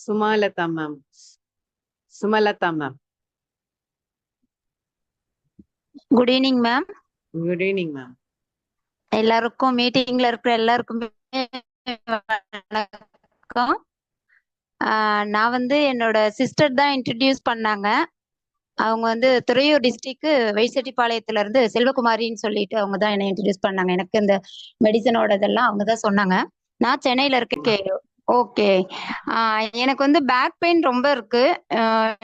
Sumalatha ma'am. Sumalatha ma'am. Good evening ma'am. Good evening ma'am. எல்லாருக்கும் மீட்டிங்ல இருக்கிற எல்லாருக்குமே வணக்கம். நான் வந்து என்னோட சிஸ்டர் தான் இன்ட்ரடியூஸ் பண்ணாங்க. அவங்க வந்து துறையூர் டிஸ்ட்ரிக்ட் வைசெட்டிப்பாளையத்துல இருந்து செல்வகுமாரின்னு சொல்லிட்டு அவங்க தான் என்னை இன்ட்ரடியூஸ் பண்ணாங்க. எனக்கு இந்த மெடிசனோட இதெல்லாம் அவங்க தான் சொன்னாங்க. நான் சென்னையில இருக்கேன். ஓகே. எனக்கு வந்து பேக் பெயின் ரொம்ப இருக்கு.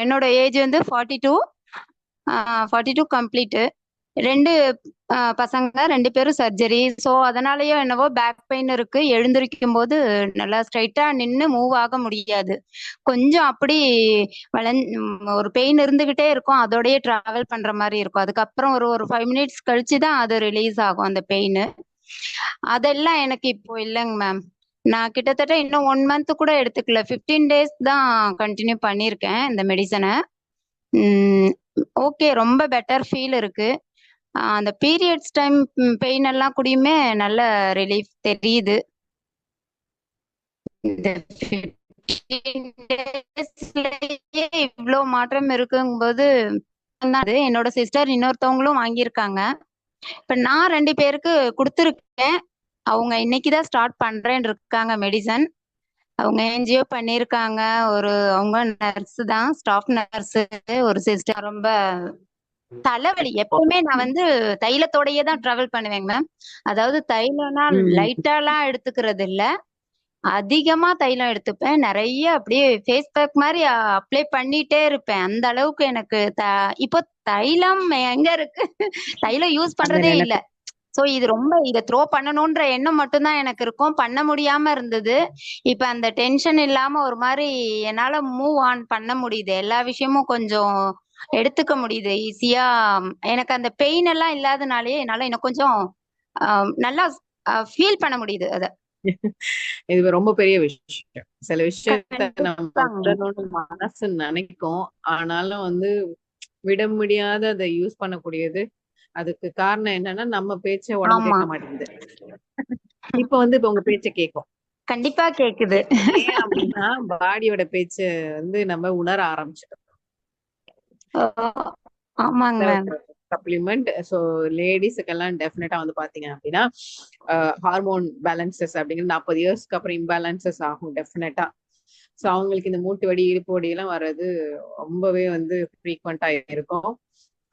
என்னோட ஏஜ் வந்து 42 கம்ப்ளீட்டு. 2 பசங்க, 2 பேரும் சர்ஜரி. ஸோ அதனாலயோ என்னவோ பேக் பெயின் இருக்கு. எழுந்திருக்கும் போது நல்லா ஸ்ட்ரைட்டா நின்று மூவ் ஆக முடியாது. கொஞ்சம் அப்படி ஒரு பெயின் இருந்துகிட்டே இருக்கும். அதோடயே டிராவல் பண்ற மாதிரி இருக்கும். அதுக்கப்புறம் ஒரு 5 மினிட்ஸ் கழிச்சு தான் அது ரிலீஸ் ஆகும் அந்த பெயின். அதெல்லாம் எனக்கு இப்போ இல்லைங்க மேம். நான் கிட்டத்தட்ட இன்னும் 1 மந்த் கூட எடுத்துக்கல. 15 டேஸ் தான் கண்டினியூ பண்ணியிருக்கேன் இந்த மெடிசனை. ஓகே, ரொம்ப பெட்டர் ஃபீல் இருக்கு. அந்த பீரியட்ஸ் டைம் பெயின் எல்லாம் கூடயுமே நல்ல ரிலீஃப் தெரியுது. இந்த 15 டேஸ்லயே இவ்வளோ மாற்றம் இருக்குங்கும்போது என்னோட சிஸ்டர் இன்னொருத்தவங்களும் வாங்கியிருக்காங்க. இப்ப நான் 2 பேருக்கு கொடுத்துருக்கேன். அவங்க இன்னைக்குதான் ஸ்டார்ட் பண்றேன்னு இருக்காங்க மெடிசன். அவங்க என்ஜிஓ பண்ணிருக்காங்க. அவங்க நர்ஸ் தான், ஸ்டாஃப் நர்ஸ். ஒரு சிஸ்டர் ரொம்ப தலைவலி. எப்பவுமே நான் வந்து தைலத்தோடயே தான் டிராவல் பண்ணுவேங்க மேம். அதாவது தைலம்னா லைட்டாலாம் எடுத்துக்கிறது இல்ல, அதிகமா தைலம் எடுத்துப்பேன். நிறைய அப்படியே ஃபேஸ் பேக் மாதிரி அப்ளை பண்ணிட்டே இருப்பேன். அந்த அளவுக்கு எனக்கு இப்போ தைலம் எங்க இருக்கு? தைலம் யூஸ் பண்றதே இல்ல. சோ இது ரொம்ப இதை த்ரோ பண்ணணும்ன்ற எண்ணம் மட்டும்தான் எனக்கு இருக்கும். பண்ண முடியாம இருந்தது. இப்ப அந்த டென்ஷன் இல்லாம ஒரு மாதிரி என்னால மூவ் ஆன் பண்ண முடியுது. எல்லா விஷயமும் கொஞ்சம் எடுத்துக்க முடியுது ஈஸியா. எனக்கு அந்த பெயின் எல்லாம் இல்லாதனாலே என்னால இன்னும் கொஞ்சம் நல்லா ஃபீல் பண்ண முடியுது. அத இது ரொம்ப பெரிய விஷயம். சில விஷயத்த நம்ம விடணும்னு மனசு நினைக்கும், ஆனாலும் வந்து விட முடியாத அதை யூஸ் பண்ணக்கூடியது. அதுக்கு காரணம் என்னன்னா நம்ம பேச்ச உடம்பு கேட்க மாட்டேங்குது. இப்ப வந்து இப்ப உங்க பேச்ச கேட்கும். கண்டிப்பா கேக்குது. ஏன் அப்படின்னா பாடியோட பேச்ச வந்து நம்ம உணர ஆரம்பிச்சிட்டோம். ஆமாங்க மேம். சப்ளிமெண்ட். ஸோ லேடிஸுக்கெல்லாம் டெஃபினட்டா வந்து பாத்தீங்க அப்படின்னா ஹார்மோன் பேலன்சஸ் அப்படிங்கிறது 40 இயர்ஸ்க்கு அப்புறம் இம்பேலன்சஸ் ஆகும் டெஃபினட்டா. ஸோ அவங்களுக்கு இந்த மூட்டு வடி, இடுப்பு வடி எல்லாம் வர்றது ரொம்பவே வந்து ஃப்ரீக்வெண்டா இருக்கும்.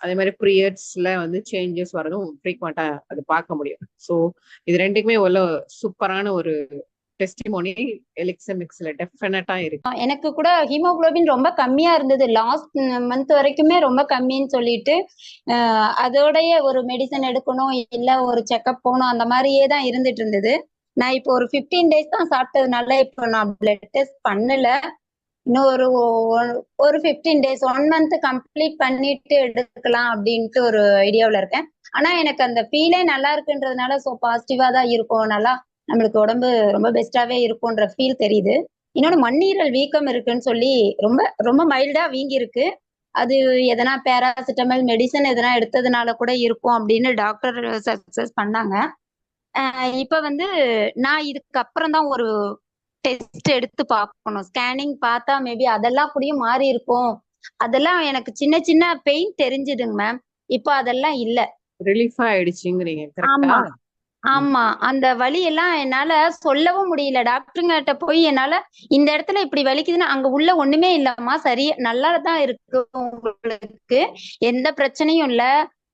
அதே மாதிரி பீரியட்ஸ்ல வந்து சேஞ்சஸ் வரதும் ஃப்ரீக்வெண்டா அது பார்க்க முடியும். ஸோ இது ரெண்டுக்குமே உள்ள சூப்பரான ஒரு டெஸ்டிமோனி எலிக்சர் மிக்ஸ்ல டெஃபினட்டா இருக்கு. எனக்கு கூட ஹீமோகுளோபின் ரொம்ப கம்மியா இருந்தது. லாஸ்ட் மந்த் வரைக்குமே ரொம்ப கம்மின்னு சொல்லிட்டு அதோடைய ஒரு மெடிசன் எடுக்கணும், இல்ல ஒரு செக்அப் போகணும், அந்த மாதிரியே தான் இருந்துட்டு இருந்தது. நான் இப்போ ஒரு 15 டேஸ் தான் சாப்பிட்டதுனால இப்போ நான் பிளட் டெஸ்ட் பண்ணல. இன்னும் ஒரு 15 டேஸ் 1 மந்த் கம்ப்ளீட் பண்ணிட்டு எடுக்கலாம் அப்படின்ட்டு ஒரு ஐடியாவில் இருக்கேன். ஆனா எனக்கு அந்த ஃபீலே நல்லா இருக்குன்றதுனால ஸோ பாசிட்டிவா தான் இருக்கும். நல்லா நம்மளுக்கு உடம்பு ரொம்ப பெஸ்டாவே இருக்கும்ன்ற ஃபீல் தெரியுது. இன்னொன்று மண்ணீரல் வீக்கம் இருக்குன்னு சொல்லி ரொம்ப ரொம்ப மைல்டா வீங்கி இருக்கு. அது எதனா பேராசிட்டமல் மெடிசன் எதனா எடுத்ததுனால கூட இருக்கும் அப்படின்னு டாக்டர் சக்சஸ் பண்ணாங்க. இப்ப வந்து நான் இதுக்கு அப்புறம் தான் ஒரு டெஸ்ட் எடுத்து பார்க்கணும். ஸ்கேனிங் பார்த்தா மேபி அதெல்லாம் கூடயும் மாறி இருக்கும். அதெல்லாம் எனக்கு சின்ன சின்ன பெயின் தெரிஞ்சுதுங்க மேம். இப்போ அதெல்லாம் இல்ல. ரிலீஃப் ஆயிடுச்சுங்கிறீங்க. ஆமா ஆமா. அந்த வலி எல்லாம் என்னால சொல்லவும் முடியல. டாக்டருங்கிட்ட போய் என்னால இந்த இடத்துல இப்படி வலிக்குதுன்னா அங்க உள்ள ஒண்ணுமே இல்லம்மா, சரி நல்லா தான் இருக்கு, உங்களுக்கு எந்த பிரச்சனையும் இல்ல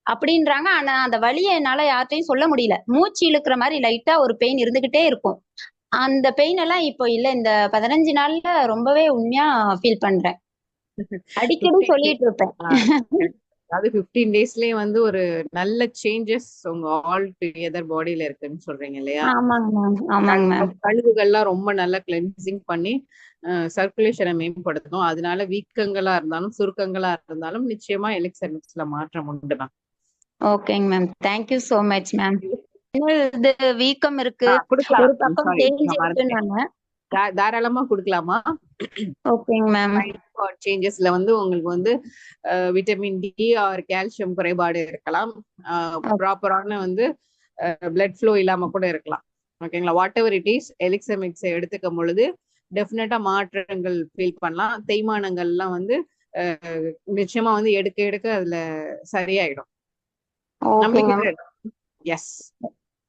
அப்படின்றாங்க. ஆனா அந்த வலியை என்னால யார்ட்டையும் சொல்ல முடியல. மூச்சு இழுக்கிற மாதிரி லைட்டா ஒரு பெயின் இருந்துகிட்டே இருக்கும். அந்த பெயின் எல்லாம் இப்போ இல்ல. இந்த 15 நாள்ல ரொம்பவே உண்மையா ஃபீல் பண்றேன். அடிக்கடி சொல்லிட்டு இருப்பேன். அது 15 டேஸ்லயே வந்து ஒரு நல்ல சேஞ்சஸ் உங்க ஆல் டுகெதர் பாடியில இருக்குன்னு சொல்றீங்க இல்லையா? ஆமாங்க மேம். ஆமாங்க மேம். கழிவுகள்லாம் ரொம்ப நல்லா கிளென்சிங் பண்ணி சர்க்குலேஷனை மேம்படுத்தணும். அதனால வீக்கங்களா இருந்தாலும் சுருக்கங்களா இருந்தாலும் நிச்சயமா எலிக்சர் மிக்ஸ்ல மாற்றம் உண்டு மேம். ஓகேங்க ma'am. Thank you so much ma'am. இது வீக்கம் இருக்கு, கொடுக்கலாம். ஒரு பக்கம் சேஞ்ச் இருக்குன்னாங்க. தாராளமா கொடுக்கலாமா? ஓகேங்க மேம். சேஞ்சஸ்ல வந்து உங்களுக்கு வந்து விட்டமின் டி ஆர் கால்சியம் குறைபாடு இருக்கலாம். ப்ராப்பரான வந்து பிளட் ஃப்ளோ இல்லாம கூட இருக்கலாம். ஓகேங்களா? Whatever it is, elixir மிக்ஸை எடுத்துக்கும் பொழுது டெஃபினட்டா மாற்றங்கள் ஃபீல் பண்ணலாம். தேய்மானங்கள்லாம் வந்து நிச்சயமா வந்து எடுக்க எடுக்க அதுல சரியாயிடும். ஓகேங்க நம்பிக்கை. Yes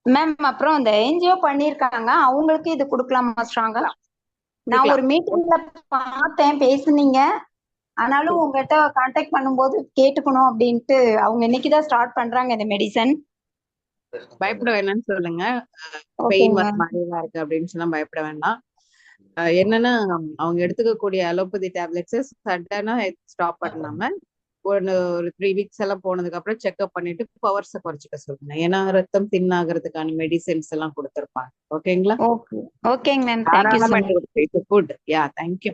ma'am. அப்புறம் இந்த என்ஜிஓ பண்ணிருக்காங்க, அவங்களுக்கு இது கொடுக்கலாமா ஸ்ட்ராங்கா? நான் ஒரு மீட்டிங்ல பார்த்தேன், பேசுனீங்க. ஆனாலும் உங்ககிட்ட கான்டாக்ட் பண்ணும்போது கேட்டுக்கணும் அப்படின்ட்டு, அவங்க இன்னைக்குதான் ஸ்டார்ட் பண்றாங்க இந்த மெடிசன். பயப்பட வேணாம்னு சொல்லுங்க. பெயின் ஓகேங்க வர மாதிரிதான் இருக்கு அப்படின்னு சொன்னா பயப்பட வேண்டாம். என்னன்னா அவங்க எடுத்துக்கக்கூடிய அலோபதி டேப்லெட்ஸ் சடனா ஸ்டாப் பண்ணாம ஒரு 3 வீக்ஸ் எல்லாம் போனதுக்கு அப்புறம் செக்அப் பண்ணிட்டு பவர்ஸை குறைச்சிக்க சொல்லுங்க. ஏன்னா ரத்தம் தின்னாகிறதுக்கான மெடிசின்ஸ் எல்லாம் கொடுத்துருப்பாங்க. ஓகேங்களா? ஓகேங்க ma'am. Thank you so much. Good. Yeah, thank you.